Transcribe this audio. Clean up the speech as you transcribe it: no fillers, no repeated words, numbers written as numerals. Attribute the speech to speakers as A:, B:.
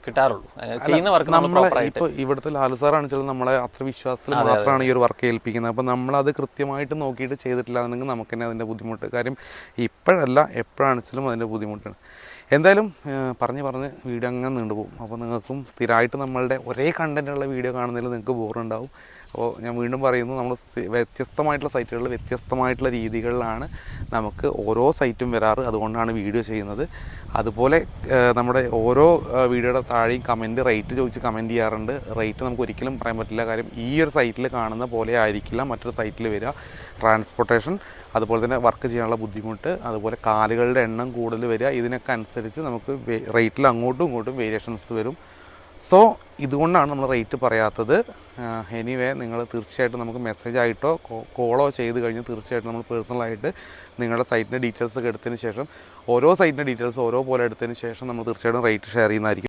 A: കിട്ടാറുള്ളൂ. ചെയ്യുന്ന വർക്ക്
B: നമ്മളെ ഇപ്പോൾ ഇവിടുത്തെ ലാലു സാറാണെന്ന് നമ്മളെ അത്ര വിശ്വാസത്തിൽ മാത്രമാണ് ഈ ഒരു വർക്ക് ഏൽപ്പിക്കുന്നത്. അപ്പോൾ നമ്മളത് കൃത്യമായിട്ട് നോക്കിയിട്ട് ചെയ്തിട്ടില്ല എന്നുണ്ടെങ്കിൽ നമുക്ക് തന്നെ അതിൻ്റെ ബുദ്ധിമുട്ട്. കാര്യം ഇപ്പോഴല്ല എപ്പോഴാണെങ്കിലും അതിൻ്റെ ബുദ്ധിമുട്ടാണ്. എന്തായാലും പറഞ്ഞ് വീഡിയോ അങ്ങനെ നീണ്ടുപോകും. അപ്പോൾ നിങ്ങൾക്കും സ്ഥിരമായിട്ട് നമ്മളുടെ ഒരേ കണ്ടൻറ്റുള്ള വീഡിയോ കാണുന്നതിൽ നിങ്ങൾക്ക് ബോറുണ്ടാവും. അപ്പോൾ ഞാൻ വീണ്ടും പറയുന്നു, നമ്മൾ വ്യത്യസ്തമായിട്ടുള്ള സൈറ്റുകളിൽ വ്യത്യസ്തമായിട്ടുള്ള രീതികളിലാണ് നമുക്ക് ഓരോ സൈറ്റും വരാറ്. അതുകൊണ്ടാണ് വീഡിയോ ചെയ്യുന്നത്. അതുപോലെ നമ്മുടെ ഓരോ വീഡിയോയുടെ താഴെയും കമൻറ്റ് റേറ്റ് ചോദിച്ച് കമൻറ്റ് ചെയ്യാറുണ്ട്. റേറ്റ് നമുക്ക് ഒരിക്കലും പറയാൻ പറ്റില്ല. കാര്യം ഈ ഒരു സൈറ്റിൽ കാണുന്ന പോലെ ആയിരിക്കില്ല മറ്റൊരു സൈറ്റിൽ വരിക. ട്രാൻസ്പോർട്ടേഷൻ, അതുപോലെ തന്നെ വർക്ക് ചെയ്യാനുള്ള ബുദ്ധിമുട്ട്, അതുപോലെ കാലുകളുടെ എണ്ണം കൂടുതൽ വരിക, ഇതിനൊക്കെ അനുസരിച്ച് നമുക്ക് റേറ്റിൽ അങ്ങോട്ടും ഇങ്ങോട്ടും വേരിയേഷൻസ് വരും. സോ ഇതുകൊണ്ടാണ് നമ്മൾ റേറ്റ് പറയാത്തത്. എനിവേ നിങ്ങൾ തീർച്ചയായിട്ടും നമുക്ക് മെസ്സേജ് ആയിട്ടോ കോളോ ചെയ്ത് കഴിഞ്ഞ് തീർച്ചയായിട്ടും നമ്മൾ പേഴ്സണലായിട്ട് നിങ്ങളുടെ സൈറ്റിൻ്റെ ഡീറ്റെയിൽസ് ഒക്കെ എടുത്തതിന് ശേഷം ഓരോ സൈറ്റിൻ്റെ ഡീറ്റെയിൽസ് ഓരോ പോലെ എടുത്തതിന് ശേഷം നമ്മൾ തീർച്ചയായിട്ടും റേറ്റ് ഷെയർ ചെയ്യുന്നതായിരിക്കും.